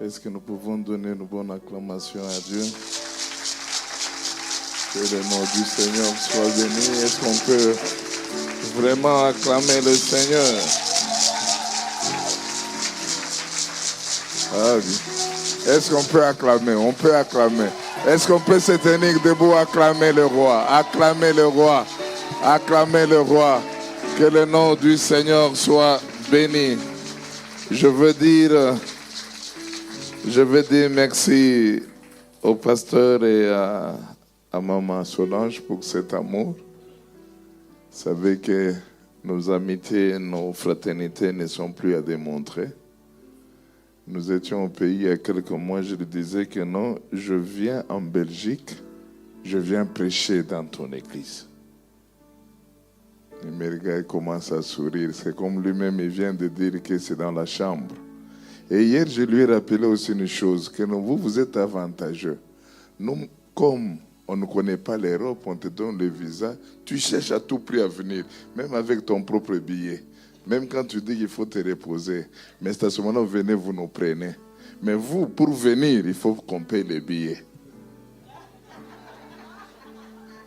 Est-ce que nous pouvons donner une bonne acclamation à Dieu? Que le nom du Seigneur soit béni. Est-ce qu'on peut vraiment acclamer le Seigneur? Ah oui. Est-ce qu'on peut acclamer? On peut acclamer. Est-ce qu'on peut se tenir debout, acclamer le roi? Acclamer le roi. Acclamer le roi. Que le nom du Seigneur soit béni. Je veux dire merci au pasteur et à maman Solange pour cet amour. Vous savez que nos amitiés, nos fraternités ne sont plus à démontrer. Nous étions au pays il y a quelques mois, je lui disais que non, je viens en Belgique, je viens prêcher dans ton église. Il me regarde et commence à sourire. C'est comme lui-même, il vient de dire que c'est dans la chambre. Et hier, je lui ai rappelé aussi une chose, que vous êtes avantageux. Nous, comme on ne connaît pas l'Europe, on te donne le visa, tu cherches à tout prix à venir, même avec ton propre billet. Même quand tu dis qu'il faut te reposer. Mais c'est à ce moment-là, venez, vous nous prenez. Mais vous, pour venir, il faut qu'on paye les billets.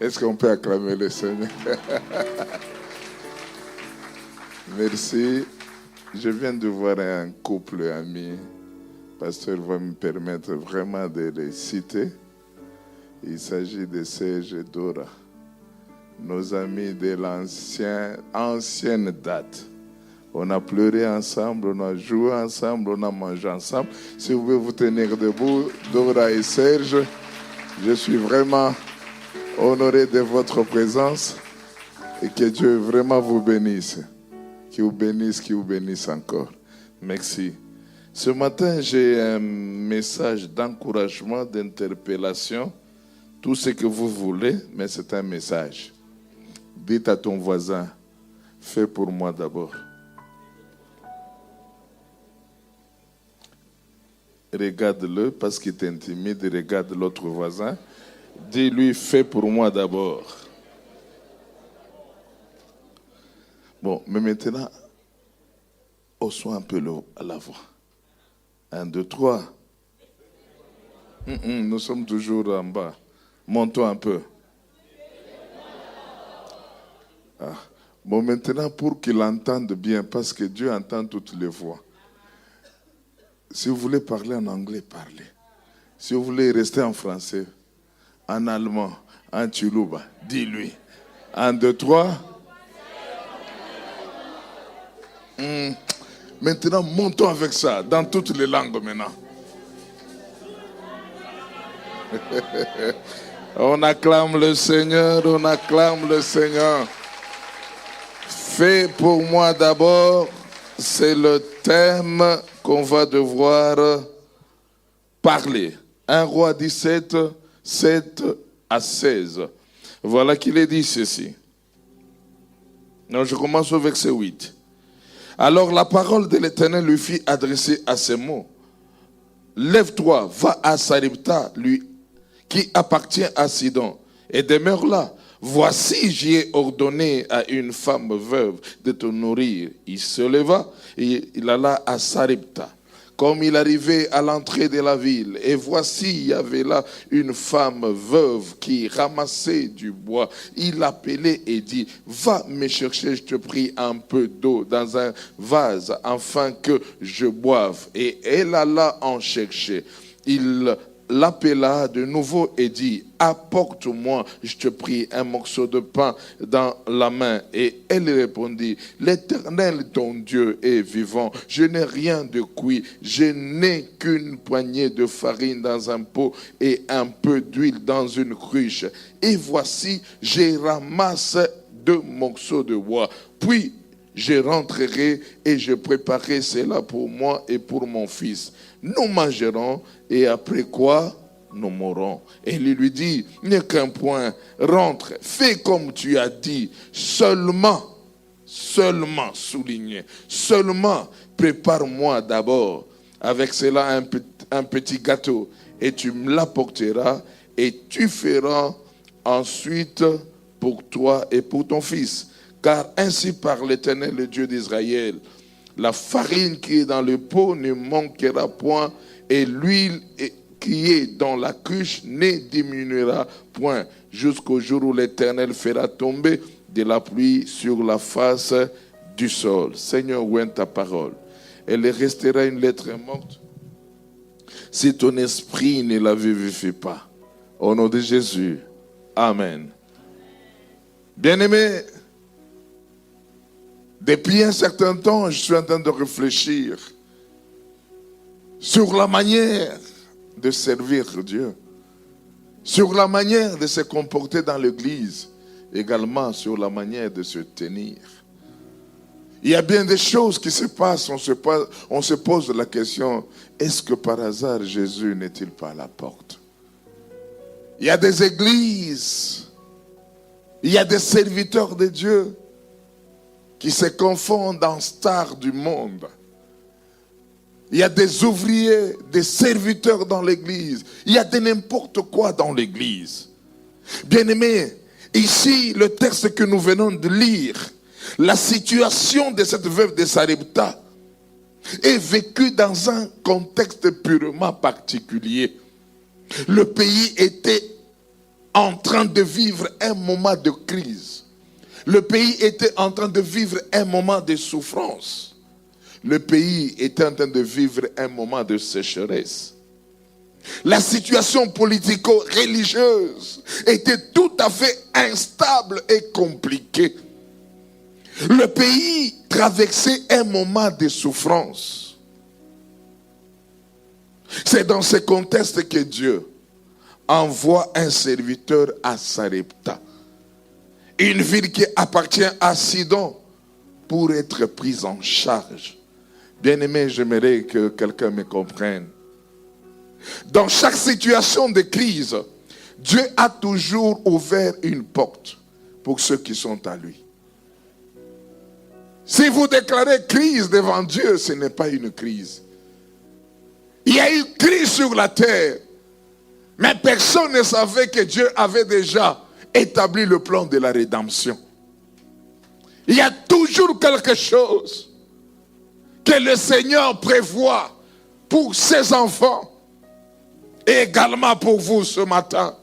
Est-ce qu'on peut acclamer le Seigneur? Merci. Je viens de voir un couple ami. Le pasteur va me permettre vraiment de les citer. Il s'agit de Serge et Dora, nos amis de l'ancienne date. On a pleuré ensemble, on a joué ensemble, on a mangé ensemble. Si vous pouvez vous tenir debout, Dora et Serge, je suis vraiment honoré de votre présence et que Dieu vraiment vous bénisse. Qu'il vous bénisse encore. Merci. Ce matin, j'ai un message d'encouragement, d'interpellation. Tout ce que vous voulez, mais c'est un message. Dites à ton voisin, fais pour moi d'abord. Regarde-le parce qu'il t'intimide, regarde l'autre voisin. Dis-lui, fais pour moi d'abord. Bon, mais maintenant, haussons un peu la voix. 1, 2, 3. Nous sommes toujours en bas. Montons un peu. Ah. Bon, maintenant, pour qu'il entende bien, parce que Dieu entend toutes les voix. Si vous voulez parler en anglais, parlez. Si vous voulez rester en français, en allemand, en tchoulouba, dis-lui. 1, 2, 3. Maintenant, montons avec ça, dans toutes les langues maintenant. On acclame le Seigneur, on acclame le Seigneur. Fais pour moi d'abord, c'est le thème qu'on va devoir parler. 1 Roi 17, 7 à 16. Voilà qu'il est dit ceci. Non, je commence au verset 8. Alors la parole de l'Éternel lui fit adresser à ces mots. Lève-toi, va à Sarepta, lui qui appartient à Sidon, et demeure là. Voici, j'y ai ordonné à une femme veuve de te nourrir. Il se leva et il alla à Sarepta. Comme il arrivait à l'entrée de la ville, et voici, il y avait là une femme veuve qui ramassait du bois. Il l'appelait et dit, va me chercher, je te prie, un peu d'eau dans un vase, afin que je boive. Et elle alla en chercher. Il l'appela de nouveau et dit, apporte-moi, je te prie, un morceau de pain dans la main. Et elle répondit, l'Éternel ton Dieu est vivant, je n'ai rien de cuit, je n'ai qu'une poignée de farine dans un pot et un peu d'huile dans une cruche. Et voici, je ramasse 2 morceaux de bois, puis je rentrerai et je préparerai cela pour moi et pour mon fils. Nous mangerons et après quoi nous mourrons. Et il lui dit, n'est qu'un point, rentre, fais comme tu as dit, seulement, souligné, seulement prépare-moi d'abord avec cela un petit gâteau et tu me l'apporteras et tu feras ensuite pour toi et pour ton fils. Car ainsi parle l'Éternel, le Dieu d'Israël, la farine qui est dans le pot ne manquera point et l'huile qui est dans la cruche ne diminuera point jusqu'au jour où l'Éternel fera tomber de la pluie sur la face du sol. Seigneur, où est ta parole? Elle restera une lettre morte si ton esprit ne la vivifie pas. Au nom de Jésus. Amen. Bien-aimés, depuis un certain temps, je suis en train de réfléchir sur la manière de servir Dieu, sur la manière de se comporter dans l'église, également sur la manière de se tenir. Il y a bien des choses qui se passent, on se pose la question, est-ce que par hasard Jésus n'est-il pas à la porte? Il y a des églises, il y a des serviteurs de Dieu qui se confondent en stars du monde. Il y a des ouvriers, des serviteurs dans l'église. Il y a de n'importe quoi dans l'église. Bien-aimés, ici, le texte que nous venons de lire, la situation de cette veuve de Sarepta est vécue dans un contexte purement particulier. Le pays était en train de vivre un moment de crise. Le pays était en train de vivre un moment de souffrance. Le pays était en train de vivre un moment de sécheresse. La situation politico-religieuse était tout à fait instable et compliquée. Le pays traversait un moment de souffrance. C'est dans ce contexte que Dieu envoie un serviteur à Sarepta, une ville qui appartient à Sidon, pour être prise en charge. Bien-aimé, j'aimerais que quelqu'un me comprenne. Dans chaque situation de crise, Dieu a toujours ouvert une porte pour ceux qui sont à lui. Si vous déclarez crise devant Dieu, ce n'est pas une crise. Il y a eu crise sur la terre, mais personne ne savait que Dieu avait déjà établi le plan de la rédemption. Il y a toujours quelque chose que le Seigneur prévoit pour ses enfants et également pour vous ce matin.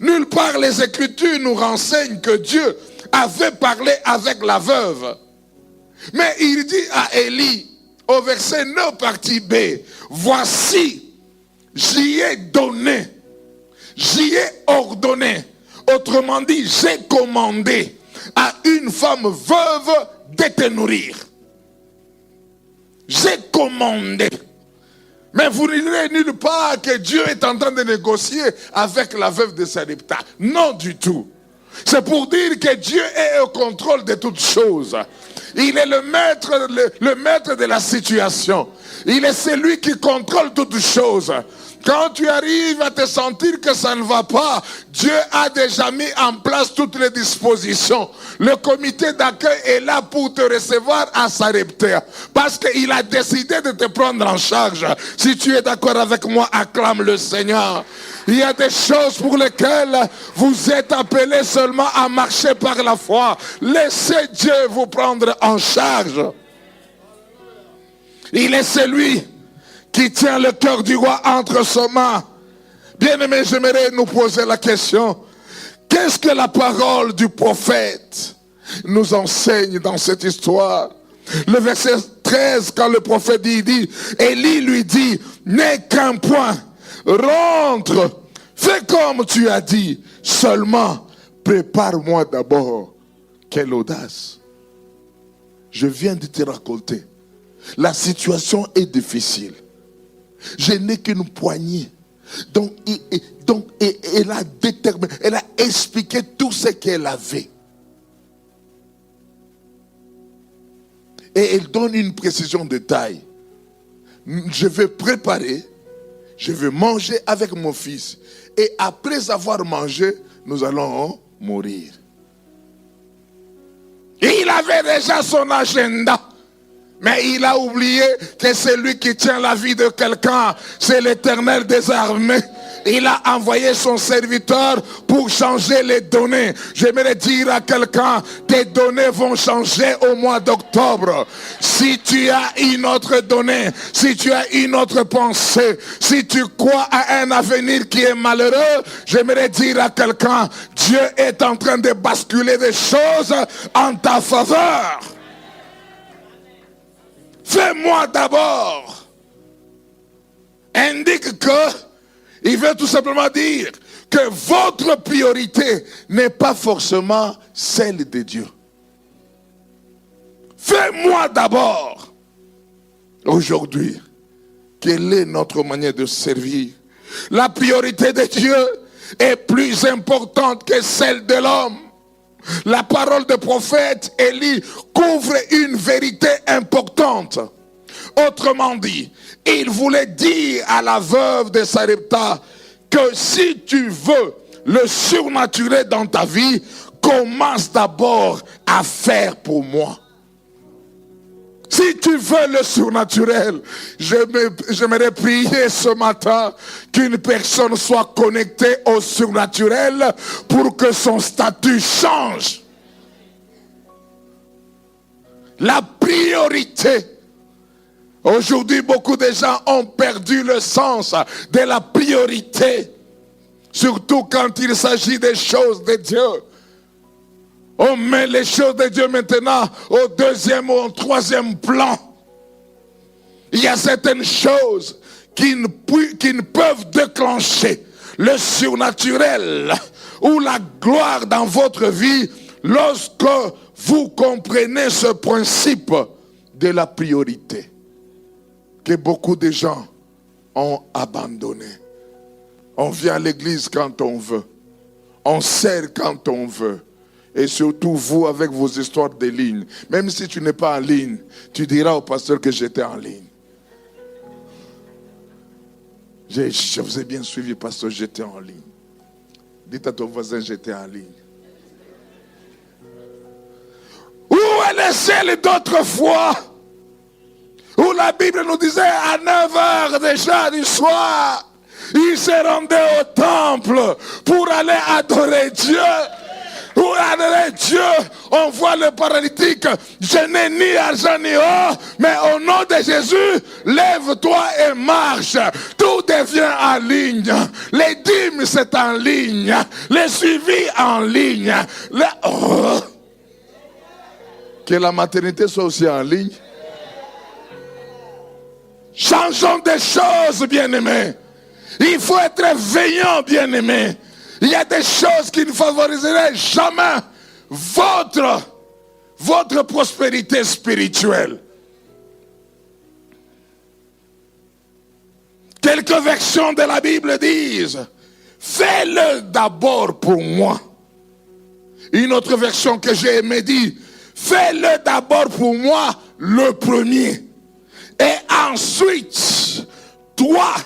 Nulle part les Écritures nous renseignent que Dieu avait parlé avec la veuve. Mais il dit à Élie, au verset 9 partie B, voici, j'y ai donné, j'y ai ordonné. Autrement dit, j'ai commandé à une femme veuve de te nourrir. J'ai commandé. Mais vous ne lirez nulle part que Dieu est en train de négocier avec la veuve de Sarepta. Non du tout. C'est pour dire que Dieu est au contrôle de toutes choses. Il est le maître de la situation. Il est celui qui contrôle toutes choses. Quand tu arrives à te sentir que ça ne va pas, Dieu a déjà mis en place toutes les dispositions. Le comité d'accueil est là pour te recevoir à Sarepta. Parce qu'il a décidé de te prendre en charge. Si tu es d'accord avec moi, acclame le Seigneur. Il y a des choses pour lesquelles vous êtes appelés seulement à marcher par la foi. Laissez Dieu vous prendre en charge. Il est celui qui tient le cœur du roi entre ses mains. Bien-aimés, j'aimerais nous poser la question. Qu'est-ce que la parole du prophète nous enseigne dans cette histoire? Le verset 13, quand le prophète dit, Élie lui dit, n'est qu'un point, rentre, fais comme tu as dit, seulement prépare-moi d'abord. Quelle audace! Je viens de te raconter. La situation est difficile. Je n'ai qu'une poignée. Donc, elle a déterminé, elle a expliqué tout ce qu'elle avait. Et elle donne une précision de taille. Je vais préparer, je vais manger avec mon fils. Et après avoir mangé, nous allons mourir. Et il avait déjà son agenda. Mais il a oublié que celui qui tient la vie de quelqu'un, c'est l'Éternel des armées. Il a envoyé son serviteur pour changer les données. J'aimerais dire à quelqu'un, tes données vont changer au mois d'octobre. Si tu as une autre donnée, si tu as une autre pensée, si tu crois à un avenir qui est malheureux, j'aimerais dire à quelqu'un, Dieu est en train de basculer des choses en ta faveur. Fais-moi d'abord. Indique que, il veut tout simplement dire que votre priorité n'est pas forcément celle de Dieu. Fais-moi d'abord. Aujourd'hui, quelle est notre manière de servir? La priorité de Dieu est plus importante que celle de l'homme. La parole de prophète Élie couvre une vérité importante. Autrement dit, il voulait dire à la veuve de Sarepta que si tu veux le surnaturel dans ta vie, commence d'abord à faire pour moi. Si tu veux le surnaturel, j'aimerais prier ce matin qu'une personne soit connectée au surnaturel pour que son statut change. La priorité. Aujourd'hui, beaucoup de gens ont perdu le sens de la priorité. Surtout quand il s'agit des choses de Dieu. On met les choses de Dieu maintenant au deuxième ou au troisième plan. Il y a certaines choses qui ne peuvent déclencher le surnaturel ou la gloire dans votre vie lorsque vous comprenez ce principe de la priorité que beaucoup de gens ont abandonné. On vient à l'église quand on veut. On sert quand on veut. Et surtout vous avec vos histoires de ligne. Même si tu n'es pas en ligne, tu diras au pasteur que j'étais en ligne. Je vous ai bien suivi, pasteur, j'étais en ligne. Dites à ton voisin, j'étais en ligne. Où est le ciel d'autrefois? Où la Bible nous disait à 9h déjà du soir, il se rendait au temple pour aller adorer Dieu. Pour adorer Dieu, on voit le paralytique. Je n'ai ni argent ni or, mais au nom de Jésus, lève-toi et marche. Tout devient en ligne. Les dîmes, c'est en ligne. Les suivis en ligne. Que la maternité soit aussi en ligne. Changeons des choses, bien-aimés. Il faut être veillant, bien-aimés. Il y a des choses qui ne favoriseraient jamais votre prospérité spirituelle. Quelques versions de la Bible disent, fais-le d'abord pour moi. Une autre version que j'ai aimée dit, fais-le d'abord pour moi le premier. Et ensuite, toi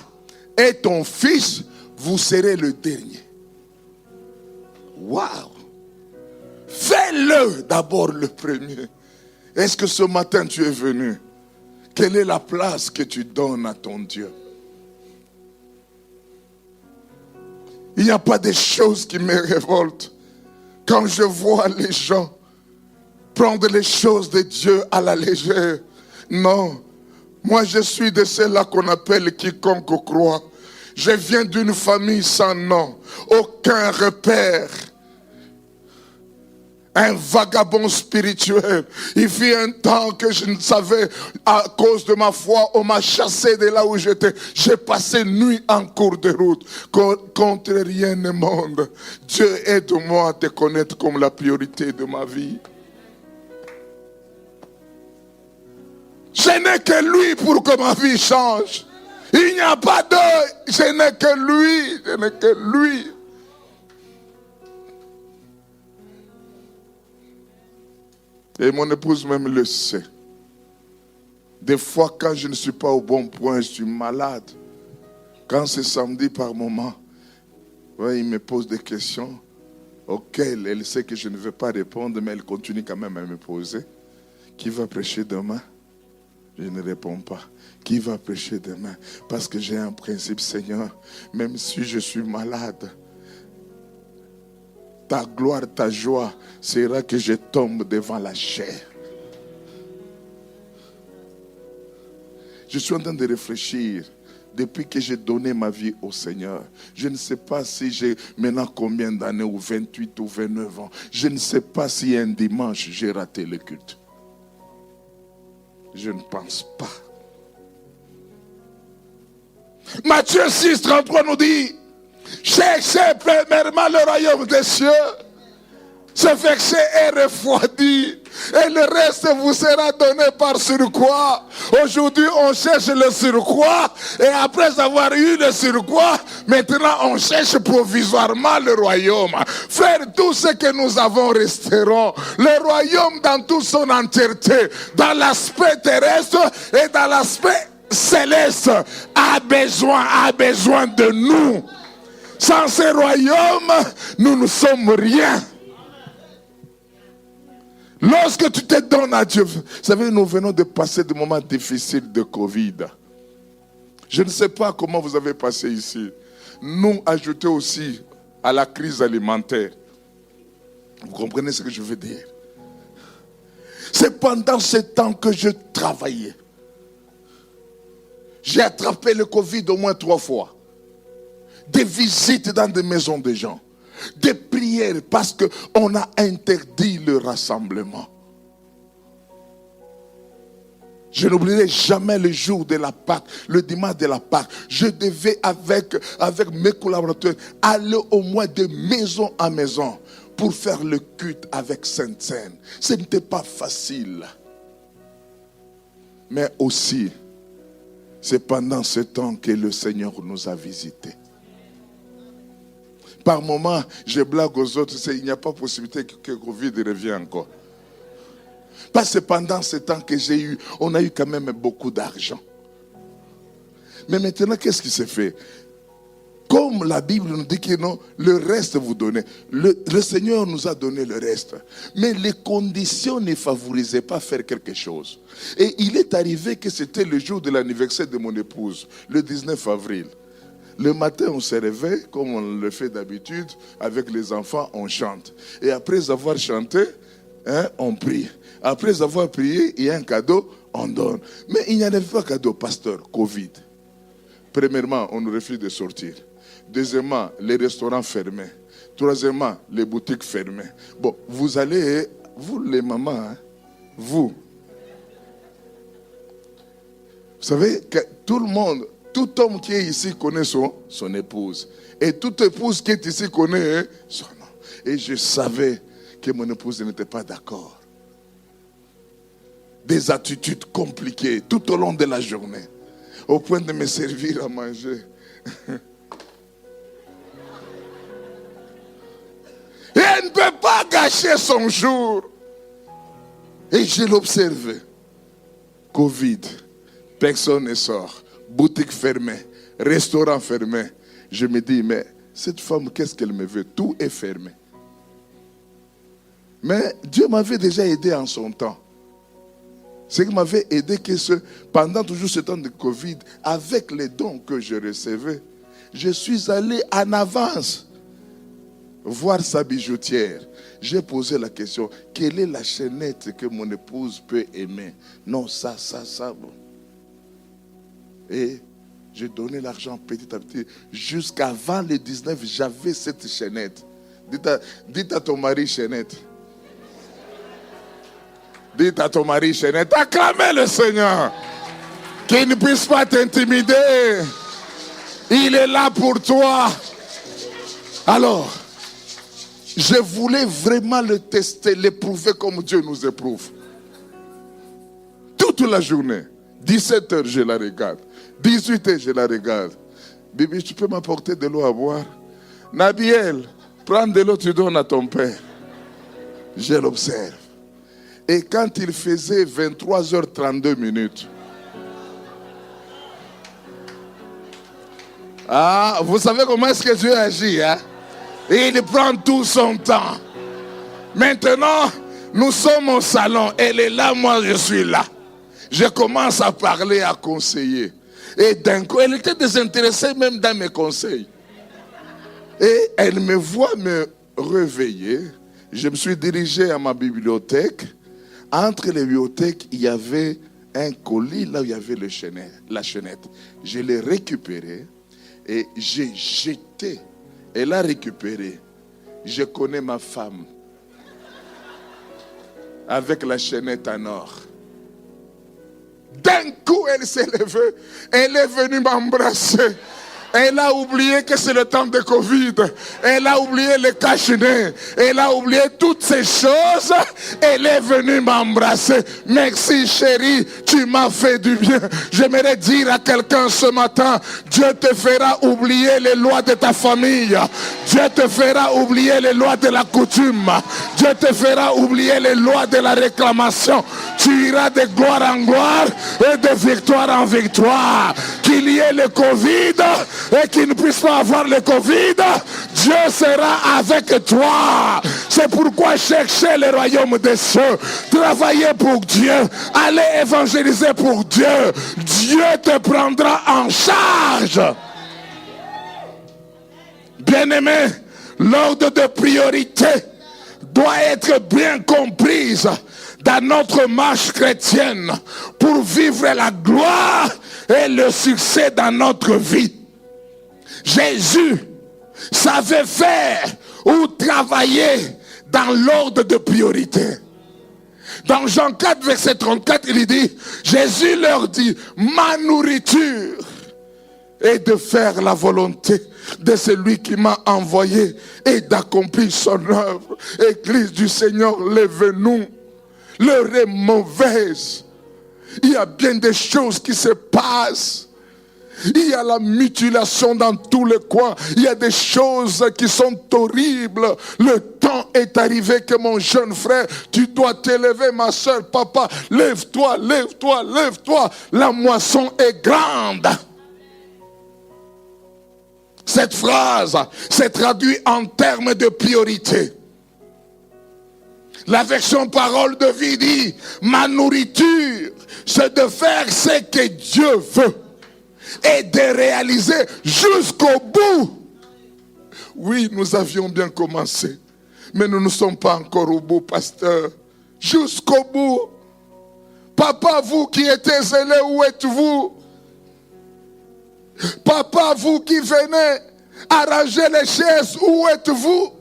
et ton fils, vous serez le dernier. Waouh! Fais-le d'abord le premier. Est-ce que ce matin tu es venu? Quelle est la place que tu donnes à ton Dieu? Il n'y a pas de choses qui me révoltent quand je vois les gens prendre les choses de Dieu à la légère. Non, moi je suis de ceux-là qu'on appelle quiconque croit. Je viens d'une famille sans nom, aucun repère. un vagabond spirituel. Il fut un temps que je ne savais, à cause de ma foi, on m'a chassé de là où j'étais. J'ai passé nuit en cours de route, contre rien au monde. Dieu, aide-moi à te connaître comme la priorité de ma vie. Je n'ai que lui pour que ma vie change. Il n'y a pas d'autre. Je n'ai que lui. Je n'ai que lui. Et mon épouse même le sait. Des fois, quand je ne suis pas au bon point, je suis malade. Quand c'est samedi par moment, ouais, il me pose des questions auxquelles elle sait que je ne vais pas répondre, mais elle continue quand même à me poser. Qui va prêcher demain? Je ne réponds pas. Qui va prêcher demain? Parce que j'ai un principe, Seigneur, même si je suis malade, ta gloire, ta joie sera que je tombe devant la chair. Je suis en train de réfléchir. Depuis que j'ai donné ma vie au Seigneur, je ne sais pas si j'ai maintenant combien d'années, ou 28 ou 29 ans. Je ne sais pas si un dimanche j'ai raté le culte. Je ne pense pas. Matthieu 6, 33 nous dit: cherchez premièrement le royaume des cieux, se vexer et refroidi, et le reste vous sera donné par surcroît. Aujourd'hui, on cherche le surcroît, et après avoir eu le surcroît, maintenant on cherche provisoirement le royaume. Frère, tout ce que nous avons resteront. Le royaume dans toute son entièreté, dans l'aspect terrestre et dans l'aspect céleste, a besoin de nous. Sans ce royaume, nous ne sommes rien. Lorsque tu te donnes à Dieu, vous savez, nous venons de passer des moments difficiles de Covid. Je ne sais pas comment vous avez passé ici. Nous, ajouter aussi à la crise alimentaire. Vous comprenez ce que je veux dire? C'est pendant ce temps que je travaillais. J'ai attrapé le Covid au moins 3 fois. Des visites dans des maisons de gens. Des prières parce qu'on a interdit le rassemblement. Je n'oublierai jamais le jour de la Pâque, le dimanche de la Pâque. Je devais avec mes collaborateurs aller au moins de maison en maison pour faire le culte avec Sainte-Seine. Ce n'était pas facile. Mais aussi, c'est pendant ce temps que le Seigneur nous a visités. Par moment, je blague aux autres, il n'y a pas possibilité que Covid revienne encore. Parce que pendant ce temps que j'ai eu, on a eu quand même beaucoup d'argent. Mais maintenant, qu'est-ce qui s'est fait? Comme la Bible nous dit que non, le reste vous donnez. Le Seigneur nous a donné le reste. Mais les conditions ne favorisaient pas faire quelque chose. Et il est arrivé que c'était le jour de l'anniversaire de mon épouse, le 19 avril. Le matin, on se réveille, comme on le fait d'habitude, avec les enfants, on chante. Et après avoir chanté, on prie. Après avoir prié, il y a un cadeau, on donne. Mais il n'y avait pas de cadeau, pasteur, Covid. Premièrement, on nous refuse de sortir. Deuxièmement, les restaurants fermés. Troisièmement, les boutiques fermées. Bon, vous allez, vous les mamans, vous savez que tout le monde, tout homme qui est ici connaît son épouse. Et toute épouse qui est ici connaît son nom. Et je savais que mon épouse n'était pas d'accord. Des attitudes compliquées tout au long de la journée. Au point de me servir à manger. Et elle ne peut pas gâcher son jour. Et je l'observe. Covid. Personne ne sort. Boutique fermée. Restaurant fermé. Je me dis, mais cette femme, qu'est-ce qu'elle me veut? Tout est fermé. Mais Dieu m'avait déjà aidé en son temps. Ce qui m'avait aidé, que pendant toujours ce temps de Covid, avec les dons que je recevais, je suis allé en avance voir sa bijoutière. J'ai posé la question, quelle est la chaînette que mon épouse peut aimer? Non, ça. Bon. Et j'ai donné l'argent petit à petit. Jusqu'avant le 19, j'avais cette chaînette. Dites à ton mari chaînette. Dites à ton mari, Chénette, acclamez le Seigneur. Qu'il ne puisse pas t'intimider. Il est là pour toi. Alors, je voulais vraiment le tester, l'éprouver comme Dieu nous éprouve. Toute la journée, 17h, je la regarde. 18h, je la regarde. Bibi, tu peux m'apporter de l'eau à boire? Nabiel, prends de l'eau, tu donnes à ton père. Je l'observe. Et quand il faisait 23h32, vous savez comment est-ce que Dieu agit, hein? Et il prend tout son temps. Maintenant, nous sommes au salon. Elle est là, moi je suis là. Je commence à parler, à conseiller. Et d'un coup, elle était désintéressée même dans mes conseils. Et elle me voit me réveiller. Je me suis dirigé à ma bibliothèque. Entre les bibliothèques, il y avait un colis là où il y avait la chaînette. Je l'ai récupéré et j'ai jeté. Elle a récupéré. Je connais ma femme avec la chaînette en or. D'un coup, elle s'est levée. Elle est venue m'embrasser. Elle a oublié que c'est le temps de Covid. Elle a oublié le cache-nez. Elle a oublié toutes ces choses. Elle est venue m'embrasser. Merci chérie, tu m'as fait du bien. J'aimerais dire à quelqu'un ce matin, Dieu te fera oublier les lois de ta famille. Dieu te fera oublier les lois de la coutume. Dieu te fera oublier les lois de la réclamation. Tu iras de gloire en gloire et de victoire en victoire. Qu'il y ait le Covid et qu'il ne puisse pas avoir le Covid, Dieu sera avec toi. C'est pourquoi cherchez le royaume des cieux, travaillez pour Dieu, allez évangéliser pour Dieu. Dieu te prendra en charge. Bien-aimé, l'ordre de priorité doit être bien comprise dans notre marche chrétienne pour vivre la gloire et le succès dans notre vie. Jésus savait faire ou travailler dans l'ordre de priorité. Dans Jean 4, verset 34, il dit, Jésus leur dit, ma nourriture est de faire la volonté de celui qui m'a envoyé et d'accomplir son œuvre. Église du Seigneur, lève-nous. L'heure est mauvaise. Il y a bien des choses qui se passent. Il y a la mutilation dans tous les coins. Il y a des choses qui sont horribles. Le temps est arrivé que mon jeune frère, tu dois t'élever, ma soeur, papa, lève-toi, lève-toi, lève-toi. La moisson est grande. Cette phrase s'est traduite en termes de priorité. La version parole de vie dit, ma nourriture, c'est de faire ce que Dieu veut et de réaliser jusqu'au bout. Oui, nous avions bien commencé, mais nous ne sommes pas encore au bout, pasteur. Jusqu'au bout. Papa, vous qui étiez zélé, où êtes-vous? Papa, vous qui venez arranger les chaises, où êtes-vous?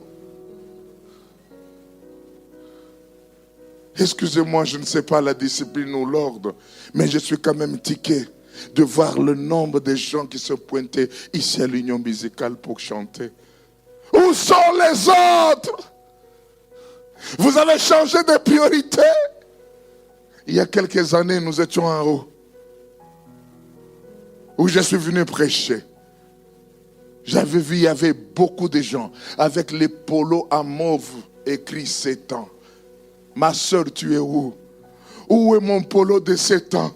Excusez-moi, je ne sais pas la discipline ou l'ordre, mais je suis quand même tiqué de voir le nombre de gens qui se pointaient ici à l'union musicale pour chanter. Où sont les autres? Vous avez changé de priorité. Il y a quelques années, nous étions en haut, où je suis venu prêcher. J'avais vu, il y avait beaucoup de gens avec les polos à mauve écrit 7 ans. Ma soeur, tu es où? Où est mon polo de 7 ans?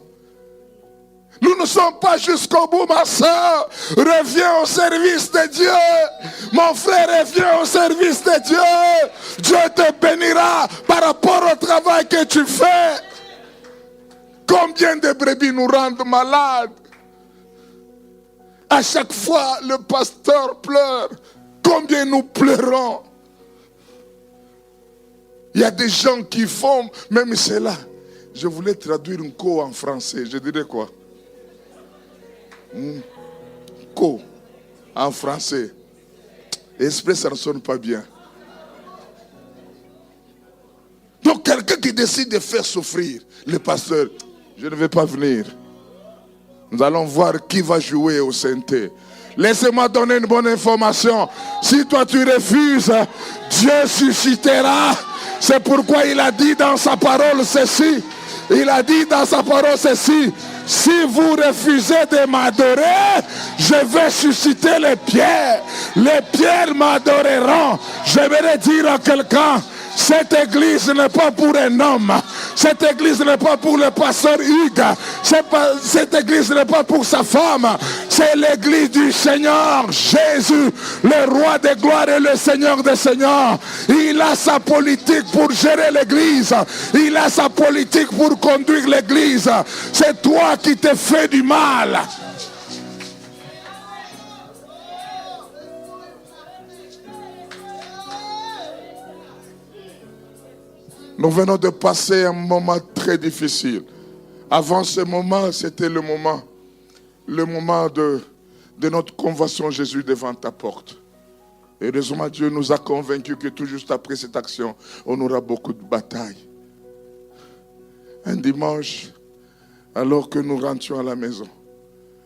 Nous ne sommes pas jusqu'au bout, ma soeur. Reviens au service de Dieu. Mon frère, reviens au service de Dieu. Dieu te bénira par rapport au travail que tu fais. Combien de brebis nous rendent malades? À chaque fois, le pasteur pleure. Combien nous pleurons? Il y a des gens qui font, même cela. Je voulais traduire un co en français. Je dirais quoi? Co en français. Esprit, ça ne sonne pas bien. Donc quelqu'un qui décide de faire souffrir le pasteur, je ne vais pas venir. Nous allons voir qui va jouer au synthé. Laissez-moi donner une bonne information. Si toi tu refuses, Dieu suscitera. C'est pourquoi il a dit dans sa parole ceci. Il a dit dans sa parole ceci. Si vous refusez de m'adorer, je vais susciter les pierres. Les pierres m'adoreront. J'aimerais dire à quelqu'un, cette église n'est pas pour un homme. Cette église n'est pas pour le pasteur Hugues. Cette église n'est pas pour sa femme. C'est l'église du Seigneur Jésus, le roi des gloires et le Seigneur des seigneurs. Il a sa politique pour gérer l'église. Il a sa politique pour conduire l'église. C'est toi qui te fais du mal. Nous venons de passer un moment très difficile. Avant ce moment, c'était le moment de notre convention Jésus devant ta porte. Et heureusement, Dieu nous a convaincus que tout juste après cette action, on aura beaucoup de batailles. Un dimanche, alors que nous rentrions à la maison,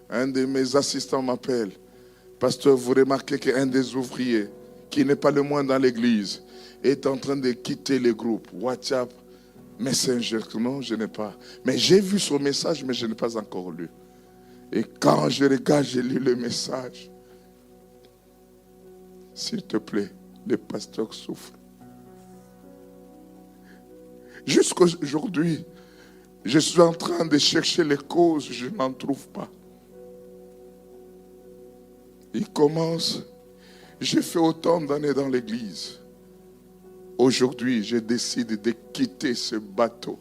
un de mes assistants m'appelle. Pasteur, vous remarquez qu'un des ouvriers, qui n'est pas le moins dans l'église, est en train de quitter le groupe WhatsApp, Messenger. Non, je n'ai pas. Mais j'ai vu son message, mais je n'ai pas encore lu. Et quand je regarde, j'ai lu le message. S'il te plaît, le pasteur souffre. Jusqu'aujourd'hui, je suis en train de chercher les causes, je n'en trouve pas. Il commence, j'ai fait autant d'années dans l'église. Aujourd'hui, je décide de quitter ce bateau.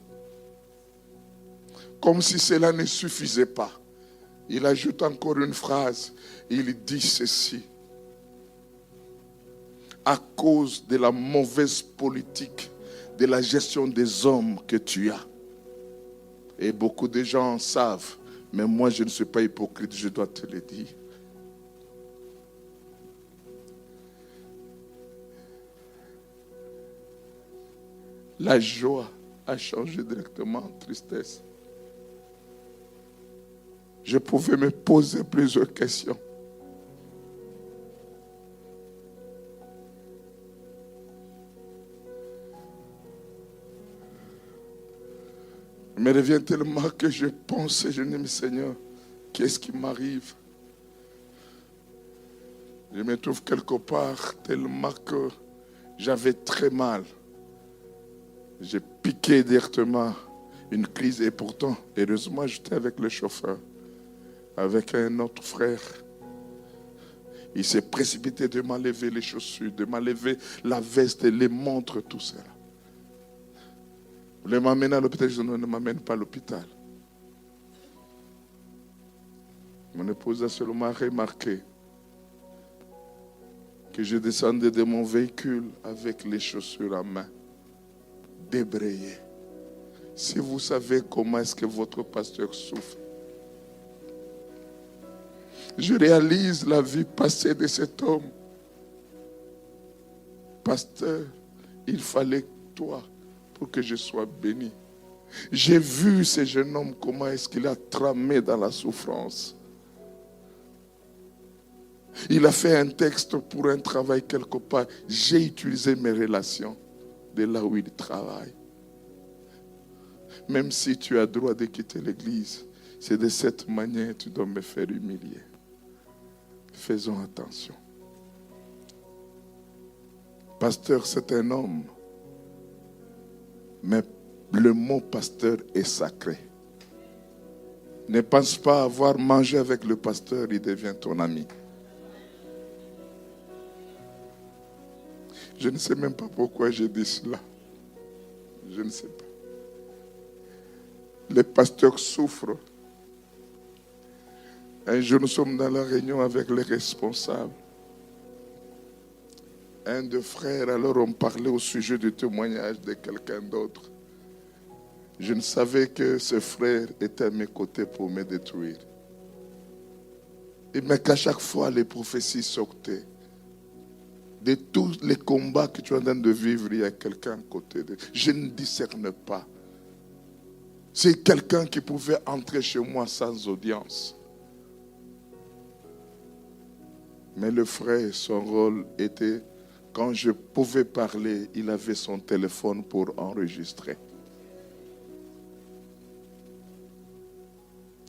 Comme si cela ne suffisait pas. Il ajoute encore une phrase. Il dit ceci. À cause de la mauvaise politique, de la gestion des hommes que tu as. Et beaucoup de gens savent. Mais moi, je ne suis pas hypocrite, je dois te le dire. La joie a changé directement en tristesse. Je pouvais me poser plusieurs questions. Il me revient tellement que je pense et je dis, mais Seigneur, qu'est-ce qui m'arrive? Je me trouve quelque part tellement que j'avais très mal. J'ai piqué directement une crise et pourtant, heureusement, j'étais avec le chauffeur, avec un autre frère. Il s'est précipité de m'enlever les chaussures, de m'enlever la veste, les montres, tout ça. Vous voulez m'amener à l'hôpital? Je dis, non, ne m'amène pas à l'hôpital. Mon épouse a seulement remarqué que je descendais de mon véhicule avec les chaussures à main. Débrayé. Si vous savez comment est-ce que votre pasteur souffre, je réalise la vie passée de cet homme. Pasteur, il fallait toi pour que je sois béni. J'ai vu ce jeune homme, comment est-ce qu'il a tramé dans la souffrance. Il a fait un texte pour un travail quelque part. J'ai utilisé mes relations de là où il travaille. Même si tu as droit de quitter l'église, c'est de cette manière que tu dois me faire humilier. Faisons attention. Pasteur, c'est un homme. Mais le mot pasteur est sacré. Ne pense pas avoir mangé avec le pasteur, il devient ton ami. Je ne sais même pas pourquoi j'ai dit cela. Je ne sais pas. Les pasteurs souffrent. Un jour, nous sommes dans la réunion avec les responsables. Un de frères, alors on parlait au sujet du témoignage de quelqu'un d'autre. Je ne savais que ce frère était à mes côtés pour me détruire. Mais qu'à chaque fois, les prophéties sortaient. de tous les combats que tu es en train de vivre, il y a quelqu'un à côté de... Je ne discerne pas. C'est quelqu'un qui pouvait entrer chez moi sans audience. Mais le frère, son rôle était, quand je pouvais parler, il avait son téléphone pour enregistrer.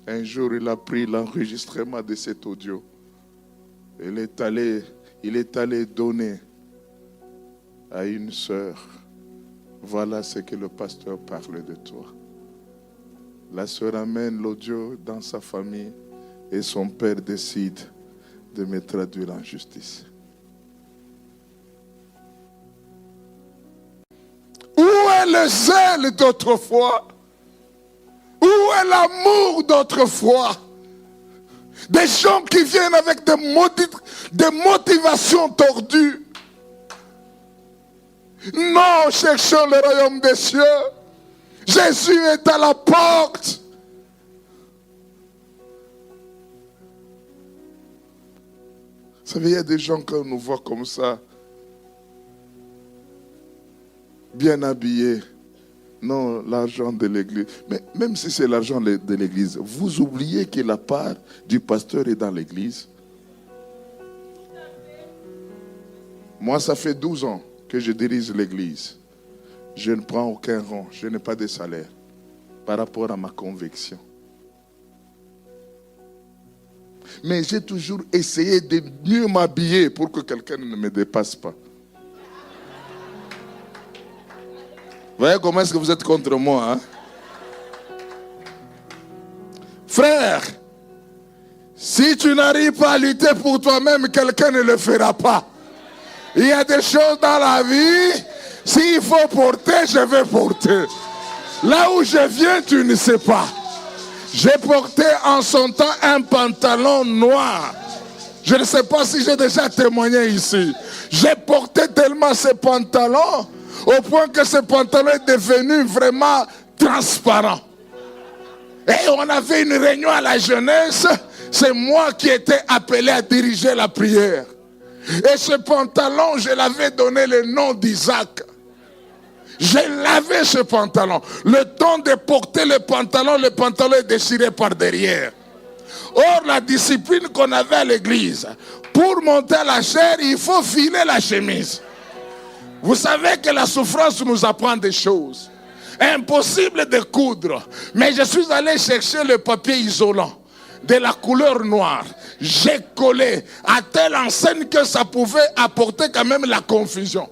Un jour, il a pris l'enregistrement de cet audio. Il est allé donner à une sœur. Voilà ce que le pasteur parle de toi. La sœur amène l'audio dans sa famille et son père décide de me traduire en justice. Où est le zèle d'autrefois? Où est l'amour d'autrefois? Des gens qui viennent avec des motivations tordues. Non, cherchons le royaume des cieux. Jésus est à la porte. Vous savez, il y a des gens qu'on nous voit comme ça, bien habillés. Non, l'argent de l'église. Mais même si c'est l'argent de l'église, vous oubliez que la part du pasteur est dans l'église. Moi, ça fait 12 ans que je dirige l'église. Je ne prends aucun rang, je n'ai pas de salaire par rapport à ma conviction. Mais j'ai toujours essayé de mieux m'habiller pour que quelqu'un ne me dépasse pas. Vous voyez comment est-ce que vous êtes contre moi, hein? Frère, si tu n'arrives pas à lutter pour toi-même, quelqu'un ne le fera pas. Il y a des choses dans la vie, s'il faut porter, je vais porter. Là où je viens, tu ne sais pas. J'ai porté en son temps un pantalon noir. Je ne sais pas si j'ai déjà témoigné ici. J'ai porté tellement ce pantalon au point que ce pantalon est devenu vraiment transparent. Et on avait une réunion à la jeunesse. C'est moi qui étais appelé à diriger la prière. Et ce pantalon, je l'avais donné le nom d'Isaac. Je lavais ce pantalon. Le temps de porter le pantalon est déchiré par derrière. Or, la discipline qu'on avait à l'église, pour monter à la chair, il faut filer la chemise. Vous savez que la souffrance nous apprend des choses. Impossible de coudre. Mais je suis allé chercher le papier isolant de la couleur noire. J'ai collé à telle enseigne que ça pouvait apporter quand même la confusion.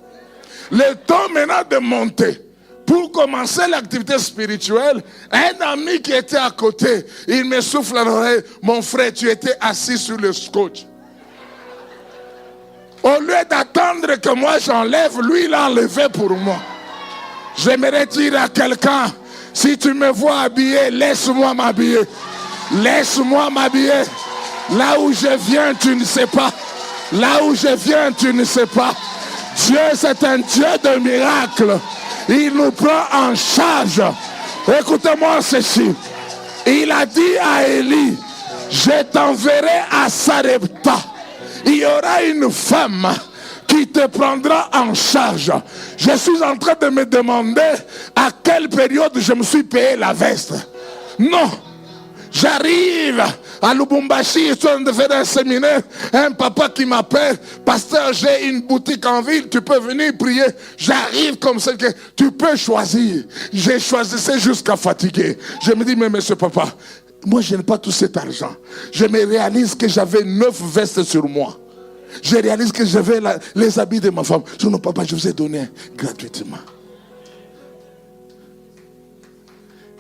Le temps maintenant de monter. Pour commencer l'activité spirituelle, un ami qui était à côté, il me souffle à l'oreille, mon frère, tu étais assis sur le scotch. Au lieu d'attendre que moi j'enlève, lui il a enlevé pour moi. J'aimerais dire à quelqu'un, si tu me vois habillé, laisse-moi m'habiller. Laisse-moi m'habiller. Là où je viens, tu ne sais pas. Là où je viens, tu ne sais pas. Dieu, c'est un Dieu de miracles. Il nous prend en charge. Écoutez-moi ceci. Il a dit à Élie, je t'enverrai à Sarepta. Il y aura une femme qui te prendra en charge. Je suis en train de me demander à quelle période je me suis payé la veste. Non. J'arrive à Lubumbashi, je suis en train de faire un séminaire. Un papa qui m'appelle, pasteur, j'ai une boutique en ville, tu peux venir prier. J'arrive comme ça, que tu peux choisir. J'ai choisi jusqu'à fatiguer. Je me dis, mais monsieur papa, moi je n'ai pas tout cet argent. Je me réalise que j'avais 9 vestes sur moi. Je réalise que j'avais les habits de ma femme. Je dis, non papa, je vous ai donné gratuitement.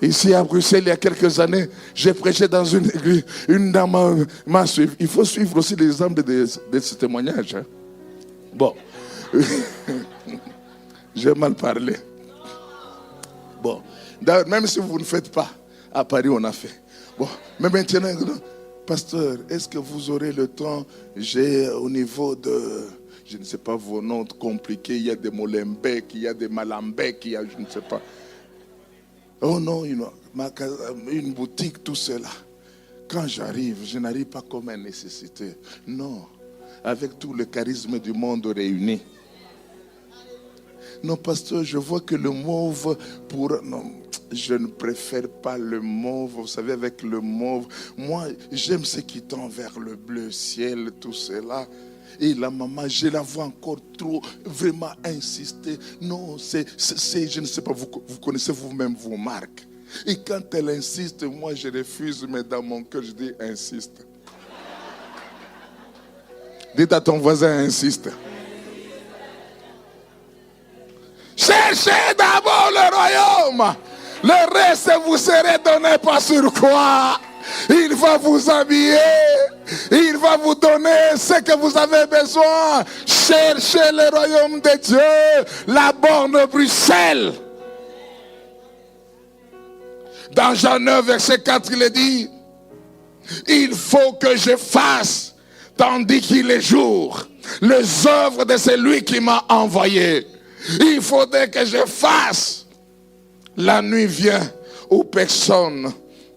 Ici à Bruxelles, il y a quelques années, j'ai prêché dans une église. Une dame m'a suivi. Il faut suivre aussi l'exemple de ce témoignage. Hein. Bon. J'ai mal parlé. Bon. D'ailleurs, même si vous ne faites pas, à Paris, on a fait. Bon. Mais maintenant, pasteur, est-ce que vous aurez le temps? J'ai au niveau de... Je ne sais pas vos noms compliqués. Il y a des Molenbeek, il y a des Malambek, il y a je ne sais pas... Oh non, une boutique, tout cela. Quand j'arrive, je n'arrive pas comme un nécessité. Non. avec tout le charisme du monde réuni. Non, pasteur, je vois que le mauve Non, je ne préfère pas le mauve. Vous savez, avec le mauve, moi, j'aime ce qui tend vers le bleu ciel, tout cela. Et la maman, je la vois encore trop vraiment insister. Non, je ne sais pas, vous connaissez vous-même vos marques. Et quand elle insiste, moi je refuse, mais dans mon cœur je dis insiste. Dites à ton voisin, insiste. Cherchez d'abord le royaume. Le reste vous serez donné pas sur quoi. Il va vous habiller. Il va vous donner ce que vous avez besoin. Cherchez le royaume de Dieu. La borne Bruxelles. Dans Jean 9, verset 4, il est dit, il faut que je fasse, tandis qu'il est jour, les œuvres de celui qui m'a envoyé. Il faudrait que je fasse. La nuit vient où personne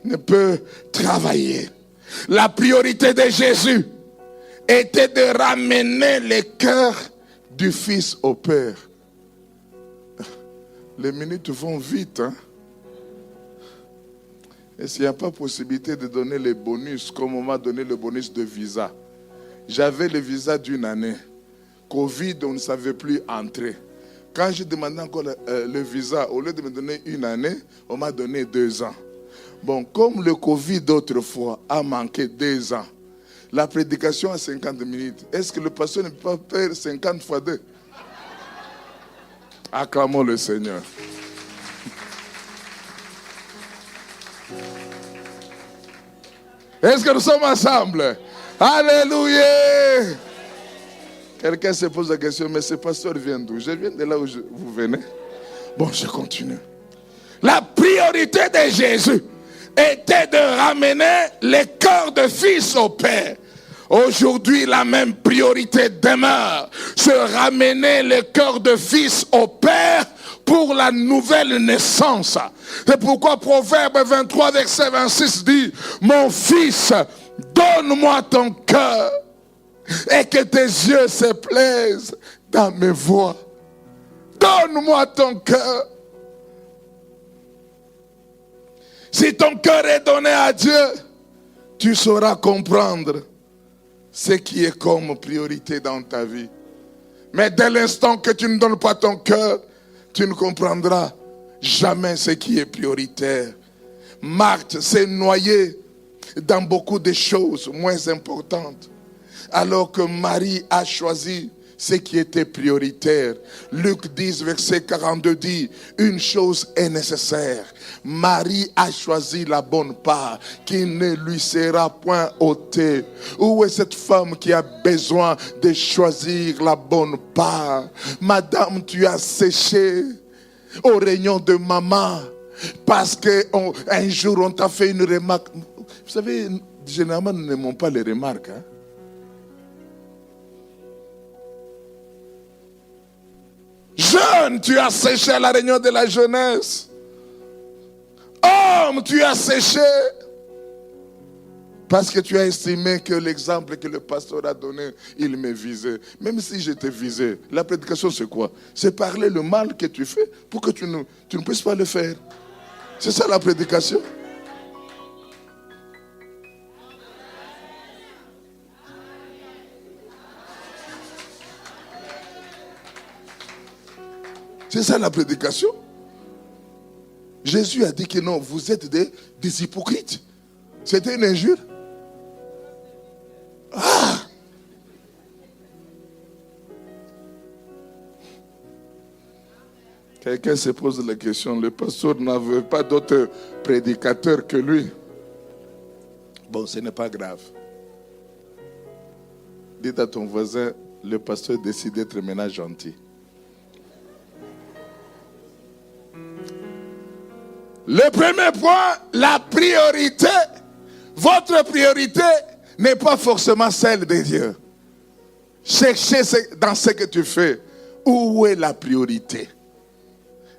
ne peut travailler. La priorité de Jésus était de ramener le cœur du Fils au Père. Les minutes vont vite, hein? Et s'il n'y a pas possibilité de donner les bonus, comme on m'a donné le bonus de visa. J'avais le visa d'une année. Covid, on ne savait plus entrer. Quand j'ai demandé encore le visa, au lieu de me donner une année, on m'a donné 2 ans. Bon, comme le Covid d'autrefois a manqué 2 ans, la prédication à 50 minutes, est-ce que le pasteur ne peut pas faire 50 fois 2? Acclamons le Seigneur. Est-ce que nous sommes ensemble? Alléluia! Quelqu'un se pose la question, mais ce pasteur vient d'où? Je viens de là où vous venez. Bon, je continue. La priorité de Jésus était de ramener les cœurs de fils au Père. Aujourd'hui, la même priorité demeure. Se ramener les cœurs de fils au Père pour la nouvelle naissance. C'est pourquoi Proverbe 23, verset 26 dit, mon fils, donne-moi ton cœur et que tes yeux se plaisent dans mes voies. Donne-moi ton cœur. Si ton cœur est donné à Dieu, tu sauras comprendre ce qui est comme priorité dans ta vie. Mais dès l'instant que tu ne donnes pas ton cœur, tu ne comprendras jamais ce qui est prioritaire. Marthe s'est noyée dans beaucoup de choses moins importantes, alors que Marie a choisi ce qui était prioritaire. Luc 10, verset 42 dit, une chose est nécessaire. Marie a choisi la bonne part qui ne lui sera point ôtée. Où est cette femme qui a besoin de choisir la bonne part? Madame, tu as séché au réunion de maman parce qu'un jour on t'a fait une remarque. Vous savez, généralement nous n'aimons pas les remarques, hein? Jeune, tu as séché à la réunion de la jeunesse. Homme, tu as séché. Parce que tu as estimé que l'exemple que le pasteur a donné, il me visait. Même si je t'ai visé, la prédication c'est quoi? C'est parler le mal que tu fais pour que tu ne puisses pas le faire. C'est ça la prédication. C'est ça la prédication. Jésus a dit que non, vous êtes des hypocrites. C'était une injure. Ah! Quelqu'un se pose la question, le pasteur n'avait pas d'autre prédicateur que lui. Bon, ce n'est pas grave. Dites à ton voisin, le pasteur décide d'être maintenant gentil. Le premier point, la priorité. Votre priorité n'est pas forcément celle de Dieu. Cherchez dans ce que tu fais. Où est la priorité?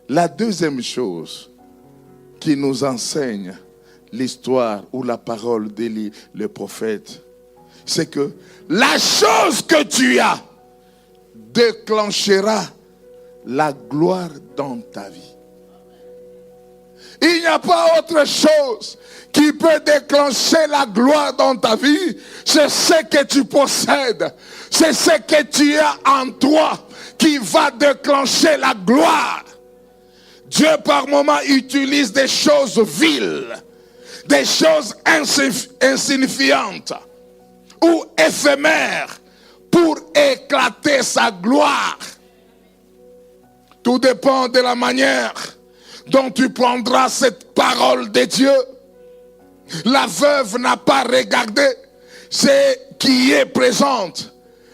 La deuxième chose qui nous enseigne l'histoire ou la parole d'Élie, le prophète, c'est que la chose que tu as déclenchera la gloire dans ta vie. Il n'y a pas autre chose qui peut déclencher la gloire dans ta vie. C'est ce que tu possèdes. C'est ce que tu as en toi qui va déclencher la gloire. Dieu par moments utilise des choses viles, des choses insignifiantes ou éphémères pour éclater sa gloire. Tout dépend de la manière dont tu prendras cette parole de Dieu. La veuve n'a pas regardé ce qui est présent,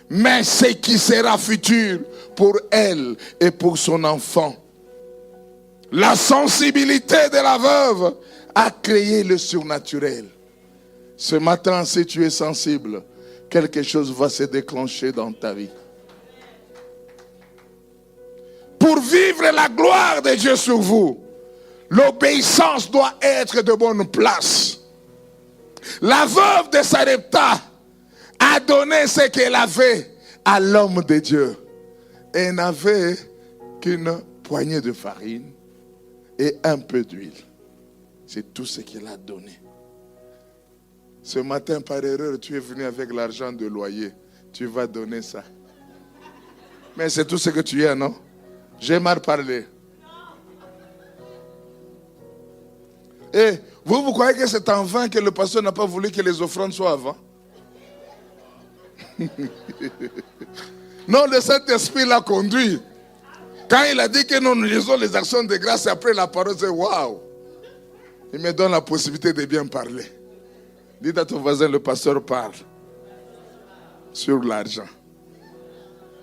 mais ce qui sera futur pour elle et pour son enfant. La sensibilité de la veuve a créé le surnaturel. Ce matin, si tu es sensible, quelque chose va se déclencher dans ta vie. Pour vivre la gloire de Dieu sur vous, l'obéissance doit être de bonne place. La veuve de Sarepta a donné ce qu'elle avait à l'homme de Dieu. Elle n'avait qu'une poignée de farine et un peu d'huile. C'est tout ce qu'elle a donné. Ce matin, par erreur, tu es venu avec l'argent de loyer. Tu vas donner ça. Mais c'est tout ce que tu as, non? J'ai mal parlé. Et vous croyez que c'est en vain que le pasteur n'a pas voulu que les offrandes soient avant? Non, le Saint-Esprit l'a conduit. Quand il a dit que nous lisons les actions de grâce après la parole, c'est waouh. Il me donne la possibilité de bien parler. Dites à ton voisin, le pasteur parle sur l'argent.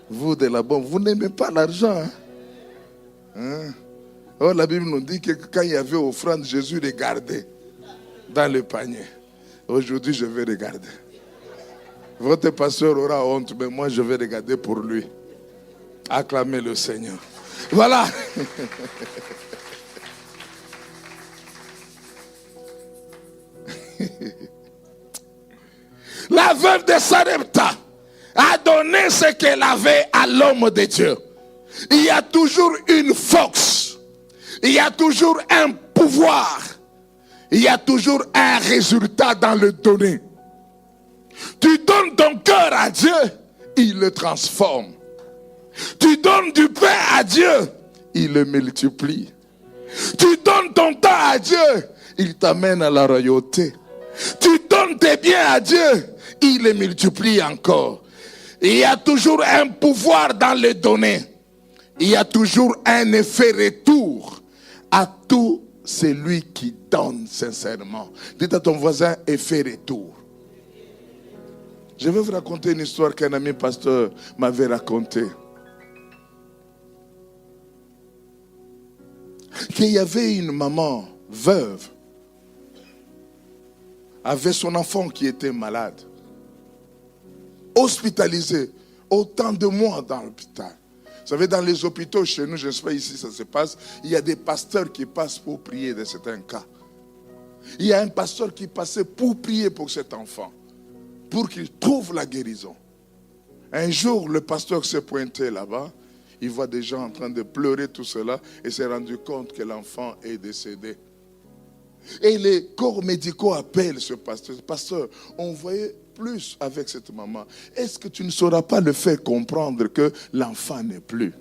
Vous de là-bas, vous n'aimez pas l'argent. Hein? Oh, la Bible nous dit que quand il y avait offrande, Jésus regardait dans le panier. Aujourd'hui, je vais regarder. Votre pasteur aura honte, mais moi, je vais regarder pour lui. Acclamez le Seigneur. Voilà. La veuve de Sarepta a donné ce qu'elle avait à l'homme de Dieu. Il y a toujours une force. Il y a toujours un pouvoir. Il y a toujours un résultat dans le donner. Tu donnes ton cœur à Dieu, il le transforme. Tu donnes du pain à Dieu, il le multiplie. Tu donnes ton temps à Dieu, il t'amène à la royauté. Tu donnes tes biens à Dieu, il les multiplie encore. Il y a toujours un pouvoir dans le donner. Il y a toujours un effet retour à tout celui qui donne sincèrement. Dites à ton voisin, effet retour. Je vais vous raconter une histoire qu'un ami pasteur m'avait racontée. Qu'il y avait une maman veuve, avait son enfant qui était malade, hospitalisé, autant de mois dans l'hôpital. Vous savez, dans les hôpitaux chez nous, je ne sais pas ici ça se passe, il y a des pasteurs qui passent pour prier dans certains cas. Il y a un pasteur qui passait pour prier pour cet enfant, pour qu'il trouve la guérison. Un jour, le pasteur s'est pointé là-bas, il voit des gens en train de pleurer tout cela et s'est rendu compte que l'enfant est décédé. Et les corps médicaux appellent ce pasteur. Pasteur, on voyait plus avec cette maman. Est-ce que tu ne sauras pas le faire comprendre que l'enfant n'est plus?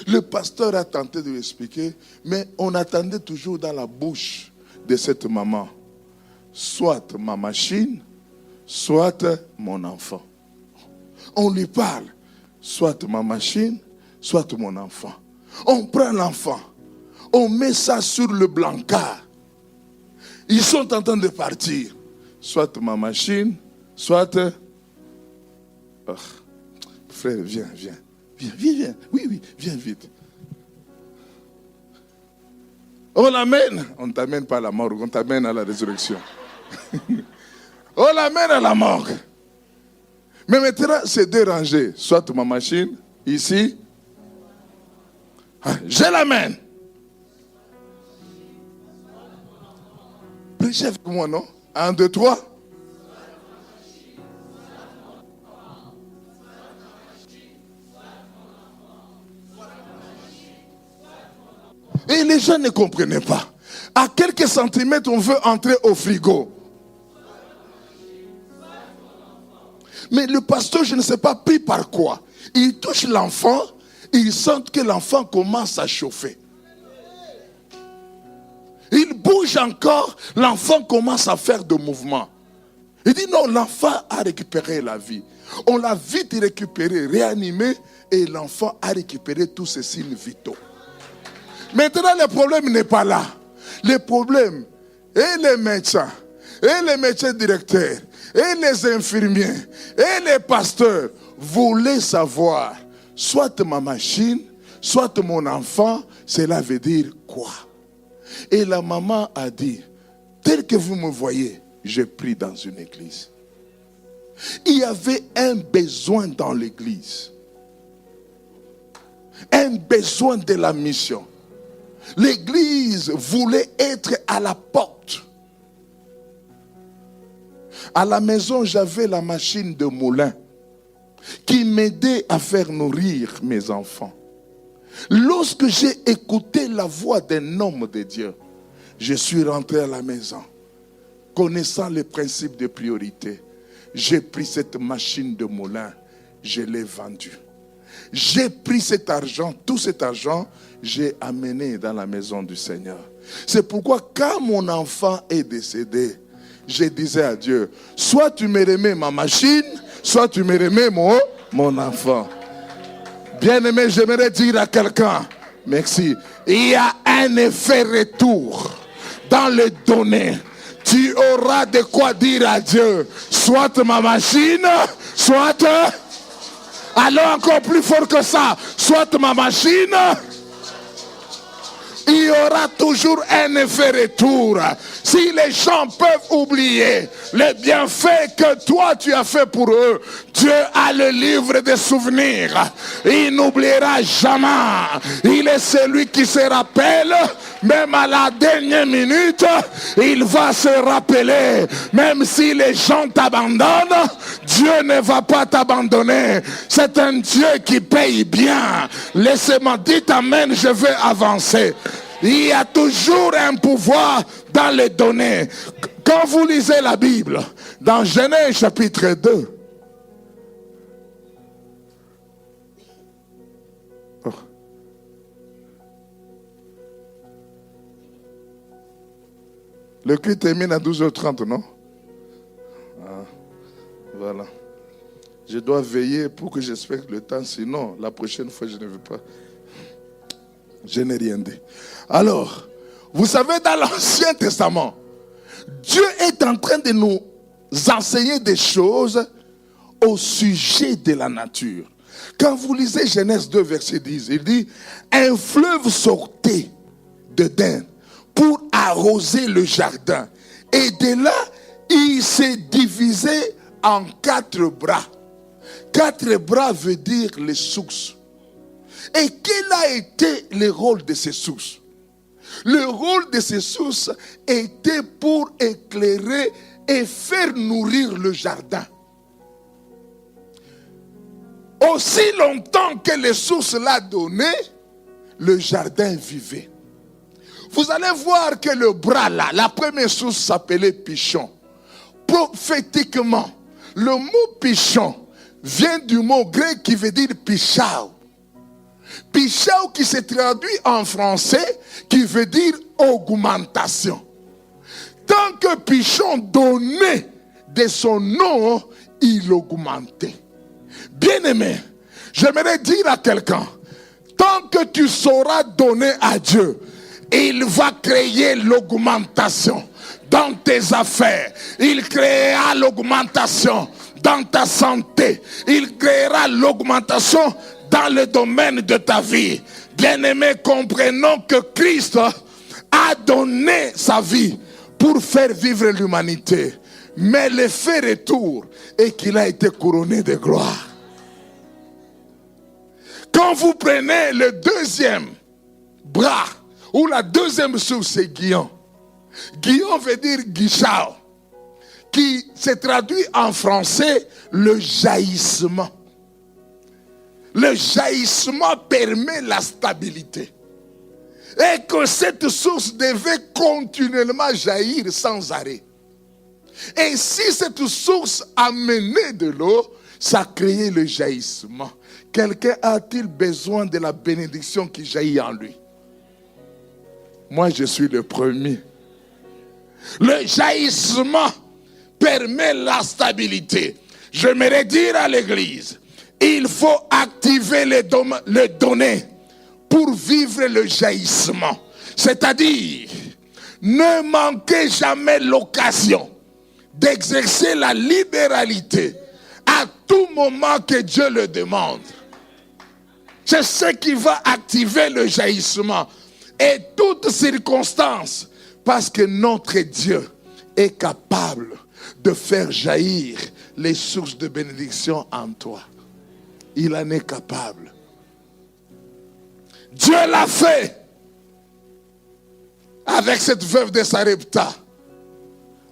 Le pasteur a tenté de lui expliquer, mais on attendait toujours dans la bouche de cette maman, soit ma machine, soit mon enfant. On lui parle, soit ma machine, soit mon enfant. On prend l'enfant, on met ça sur le blancard. Ils sont en train de partir. Soit ma machine, soit... Oh, frère, viens. Viens. Oui, viens vite. On l'amène. On ne t'amène pas à la morgue, on t'amène à la résurrection. On l'amène à la morgue. Mais maintenant, c'est dérangé. Soit ma machine, ici. Je l'amène. Prêchez avec moi, non? 1, 2, 3. Et les gens ne comprenaient pas. À quelques centimètres, on veut entrer au frigo. Mais le pasteur, je ne sais pas pris par quoi. Il touche l'enfant, il sent que l'enfant commence à chauffer. Il bouge encore, l'enfant commence à faire de mouvements. Il dit non, l'enfant a récupéré la vie. On l'a vite récupéré, réanimé, et l'enfant a récupéré tous ses signes vitaux. Maintenant, le problème n'est pas là. Le problème, et les médecins directeurs, et les infirmiers, et les pasteurs voulaient savoir, soit ma machine, soit mon enfant, cela veut dire quoi? Et la maman a dit, tel que vous me voyez, je prie dans une église. Il y avait un besoin dans l'église. Un besoin de la mission. L'église voulait être à la porte. À la maison, j'avais la machine de moulin qui m'aidait à faire nourrir mes enfants. Lorsque j'ai écouté la voix d'un homme de Dieu, je suis rentré à la maison. Connaissant les principes de priorité, j'ai pris cette machine de moulin, je l'ai vendue. J'ai pris cet argent, tout cet argent, j'ai amené dans la maison du Seigneur. C'est pourquoi quand mon enfant est décédé, je disais à Dieu, soit tu me remets ma machine, soit tu me remets mon enfant. Bien-aimé, j'aimerais dire à quelqu'un, merci, il y a un effet retour dans les données. Tu auras de quoi dire à Dieu, soit ma machine, soit... Alors encore plus fort que ça, soit ma machine, il y aura toujours un effet retour. Si les gens peuvent oublier les bienfaits que toi tu as fait pour eux, Dieu a le livre des souvenirs. Il n'oubliera jamais. Il est celui qui se rappelle, même à la dernière minute, il va se rappeler. Même si les gens t'abandonnent, Dieu ne va pas t'abandonner. C'est un Dieu qui paye bien. Laissez-moi dire amen, je vais avancer. Il y a toujours un pouvoir dans les données. Quand vous lisez la Bible, dans Genèse chapitre 2, le culte termine à 12h30, non? Voilà. Je dois veiller pour que je respecte le temps, sinon la prochaine fois je ne veux pas. Je n'ai rien dit. Alors, vous savez, dans l'Ancien Testament, Dieu est en train de nous enseigner des choses au sujet de la nature. Quand vous lisez Genèse 2, verset 10, il dit, un fleuve sortait d'Éden pour arroser le jardin. Et de là, il s'est divisé en 4 bras. 4 bras veut dire les sources. Et quel a été le rôle de ces sources? Le rôle de ces sources était pour éclairer et faire nourrir le jardin. Aussi longtemps que les sources l'a donné, le jardin vivait. Vous allez voir que le bras là, la première source s'appelait Pichon. Prophétiquement, le mot Pichon vient du mot grec qui veut dire Pichao. Pichao qui se traduit en français, qui veut dire augmentation. Tant que Pichon donnait de son nom, il augmentait. Bien-aimé, j'aimerais dire à quelqu'un, tant que tu sauras donner à Dieu, il va créer l'augmentation dans tes affaires. Il créera l'augmentation dans ta santé. Il créera l'augmentation dans le domaine de ta vie. Bien-aimés, comprenons que Christ a donné sa vie pour faire vivre l'humanité. Mais l'effet retour est qu'il a été couronné de gloire. Quand vous prenez le deuxième bras, ou la deuxième source, c'est Guillaume. Guillaume veut dire Guichao, qui se traduit en français le jaillissement. Le jaillissement permet la stabilité. Et que cette source devait continuellement jaillir sans arrêt. Et si cette source amenait de l'eau, ça créait le jaillissement. Quelqu'un a-t-il besoin de la bénédiction qui jaillit en lui? Moi, je suis le premier. Le jaillissement permet la stabilité. J'aimerais dire à l'église, il faut activer les données pour vivre le jaillissement. C'est-à-dire, ne manquez jamais l'occasion d'exercer la libéralité à tout moment que Dieu le demande. C'est ce qui va activer le jaillissement et toutes circonstances, parce que notre Dieu est capable de faire jaillir les sources de bénédiction en toi. Il en est capable. Dieu l'a fait avec cette veuve de Sarepta.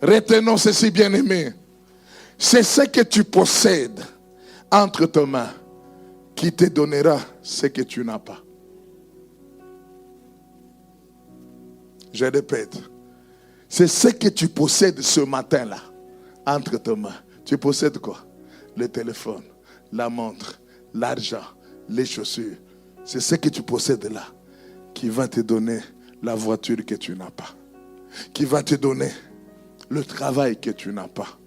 Retenons ceci, bien-aimé. C'est ce que tu possèdes entre tes mains qui te donnera ce que tu n'as pas. Je répète. C'est ce que tu possèdes ce matin-là entre tes mains. Tu possèdes quoi? Le téléphone, la montre, l'argent, les chaussures. C'est ce que tu possèdes là qui va te donner la voiture que tu n'as pas. Qui va te donner le travail que tu n'as pas.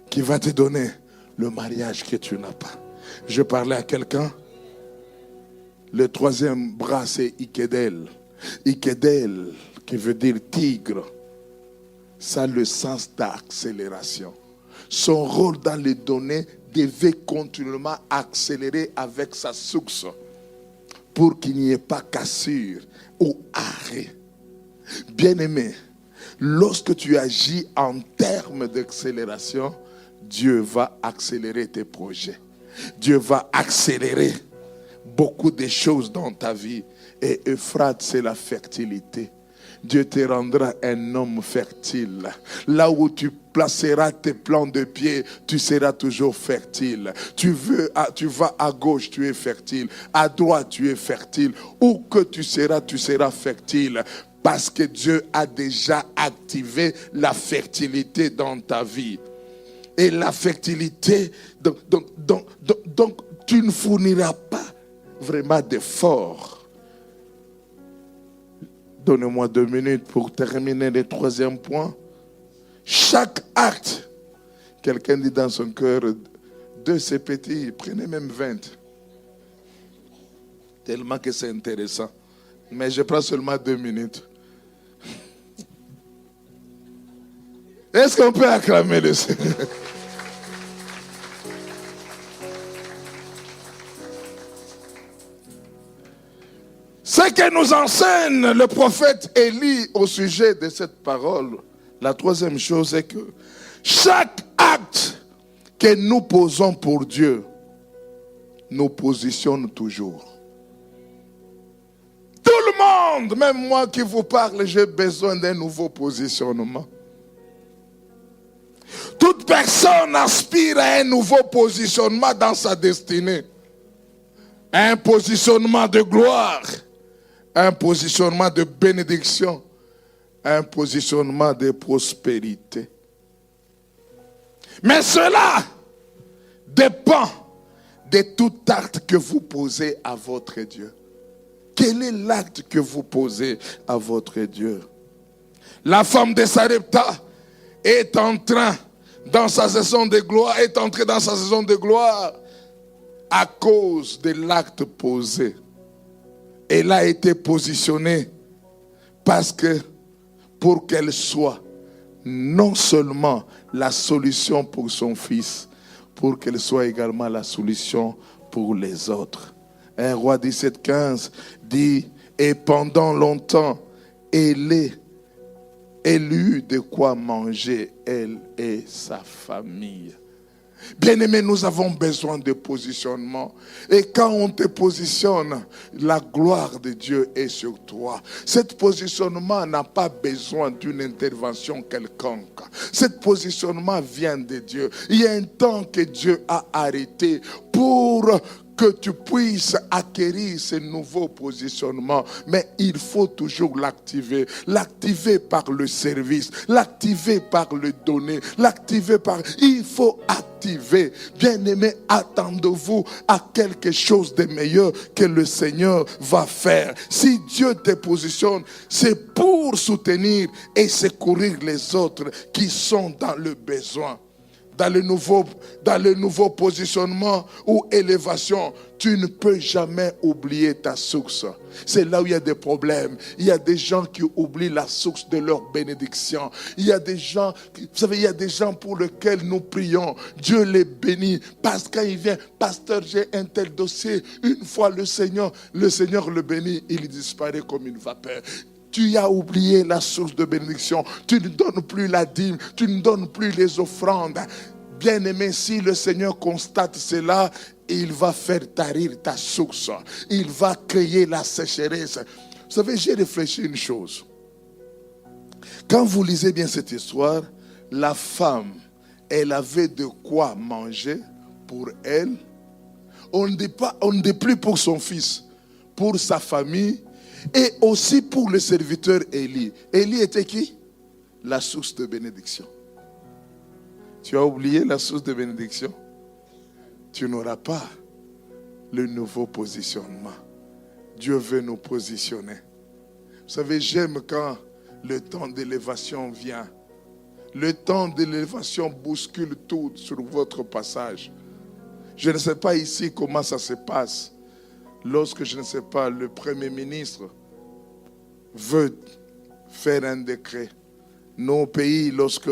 Qui va te donner le mariage que tu n'as pas. Je parlais à quelqu'un. Le troisième bras, c'est Ikedel. Ikedel, qui veut dire tigre. Ça a le sens d'accélération. Son rôle dans les données devait continuellement accélérer avec sa source pour qu'il n'y ait pas cassure ou arrêt. Bien-aimé, lorsque tu agis en termes d'accélération, Dieu va accélérer tes projets. Dieu va accélérer beaucoup de choses dans ta vie. Et Euphrate, c'est la fertilité. Dieu te rendra un homme fertile. Là où tu placeras tes plants de pied, tu seras toujours fertile. Tu vas à gauche, tu es fertile. À droite, tu es fertile. Où que tu seras fertile. Parce que Dieu a déjà activé la fertilité dans ta vie. Et la fertilité, donc tu ne fourniras pas vraiment d'efforts. Donnez-moi 2 minutes pour terminer le 3e point. Chaque acte, quelqu'un dit dans son cœur, 2 c'est petit, prenez même 20. Tellement que c'est intéressant. Mais je prends seulement 2 minutes. Est-ce qu'on peut acclamer le Seigneur? Ce que nous enseigne le prophète Élie au sujet de cette parole, la 3e chose est que chaque acte que nous posons pour Dieu nous positionne toujours. Tout le monde, même moi qui vous parle, j'ai besoin d'un nouveau positionnement. Toute personne aspire à un nouveau positionnement dans sa destinée. Un positionnement de gloire. Un positionnement de bénédiction, un positionnement de prospérité. Mais cela dépend de tout acte que vous posez à votre Dieu. Quel est l'acte que vous posez à votre Dieu? La femme de Sarepta est entrée dans sa saison de gloire, à cause de l'acte posé. Elle a été positionnée parce que pour qu'elle soit non seulement la solution pour son fils, pour qu'elle soit également la solution pour les autres. 1 Roi 17,15 dit, et pendant longtemps, elle eut de quoi manger, elle et sa famille. Bien-aimés, nous avons besoin de positionnement. Et quand on te positionne, la gloire de Dieu est sur toi. Ce positionnement n'a pas besoin d'une intervention quelconque. Ce positionnement vient de Dieu. Il y a un temps que Dieu a arrêté pour que tu puisses acquérir ce nouveau positionnement. Mais il faut toujours l'activer. L'activer par le service, l'activer par le donner, l'activer par... Il faut activer. Bien-aimés, attendez-vous à quelque chose de meilleur que le Seigneur va faire. Si Dieu te positionne, c'est pour soutenir et secourir les autres qui sont dans le besoin. Dans le nouveau positionnement ou élévation, tu ne peux jamais oublier ta source. C'est là où il y a des problèmes. Il y a des gens qui oublient la source de leur bénédiction. Il y a des gens, vous savez, il y a des gens pour lesquels nous prions. Dieu les bénit. Parce que quand il vient, pasteur, j'ai un tel dossier. Une fois le Seigneur le bénit, il disparaît comme une vapeur. Tu as oublié la source de bénédiction. Tu ne donnes plus la dîme. Tu ne donnes plus les offrandes. Bien-aimé, si le Seigneur constate cela, il va faire tarir ta source. Il va créer la sécheresse. Vous savez, j'ai réfléchi une chose. Quand vous lisez bien cette histoire, la femme, elle avait de quoi manger pour elle. On ne dit plus pour son fils, pour sa famille. Et aussi pour le serviteur Élie. Élie était qui? La source de bénédiction. Tu as oublié la source de bénédiction? Tu n'auras pas le nouveau positionnement. Dieu veut nous positionner. Vous savez, j'aime quand le temps d'élévation vient. Le temps d'élévation bouscule tout sur votre passage. Je ne sais pas ici comment ça se passe. Lorsque, je ne sais pas, le Premier ministre veut faire un décret. Nos pays, lorsque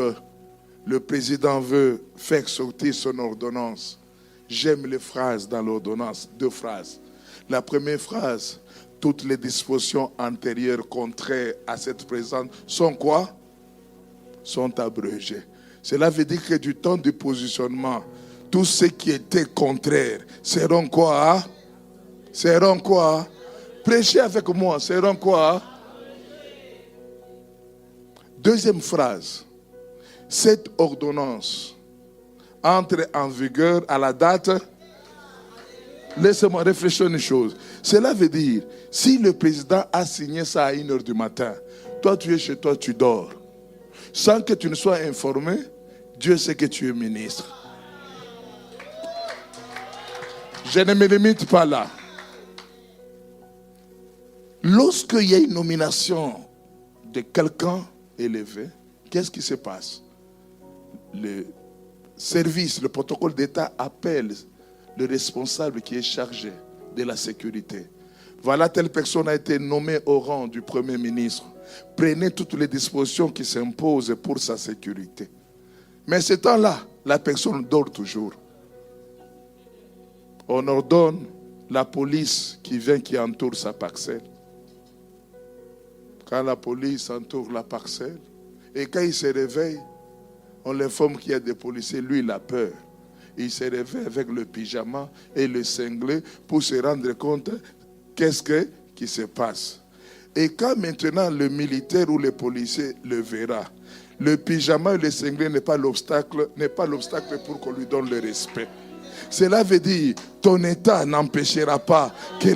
le président veut faire sortir son ordonnance, j'aime les phrases dans l'ordonnance, 2 phrases. La première phrase, toutes les dispositions antérieures contraires à cette présente sont quoi? Sont abrogées. Cela veut dire que du temps du positionnement, tout ce qui était contraire seront quoi? Seront quoi? Prêchez avec moi, seront quoi? Deuxième phrase. Cette ordonnance entre en vigueur à la date. Laissez-moi réfléchir une chose. Cela veut dire, si le président a signé ça à 1h du matin, toi tu es chez toi, tu dors. Sans que tu ne sois informé, Dieu sait que tu es ministre. Je ne me limite pas là. Lorsqu'il y a une nomination de quelqu'un élevé, qu'est-ce qui se passe? Le service, le protocole d'État appelle le responsable qui est chargé de la sécurité. Voilà, telle personne a été nommée au rang du Premier ministre. Prenez toutes les dispositions qui s'imposent pour sa sécurité. Mais ce temps-là, la personne dort toujours. On ordonne la police qui vient, qui entoure sa parcelle. Quand la police entoure la parcelle, et quand il se réveille, on l'informe qu'il y a des policiers. Lui, il a peur. Il se réveille avec le pyjama et le cinglet pour se rendre compte qu'est-ce qui se passe. Et quand maintenant le militaire ou le policier le verra, le pyjama et le cinglet n'est pas l'obstacle pour qu'on lui donne le respect. Cela veut dire, ton état n'empêchera pas que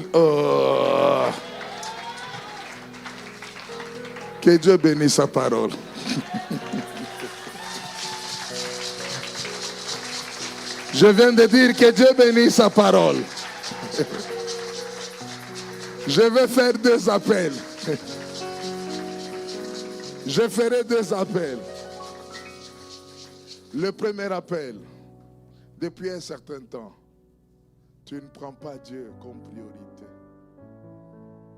Dieu bénisse sa parole. Je viens de dire que Dieu bénisse sa parole. Je vais faire 2 appels. Je ferai 2 appels. Le premier appel, depuis un certain temps, tu ne prends pas Dieu comme priorité.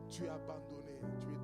Tu es abandonné, tu es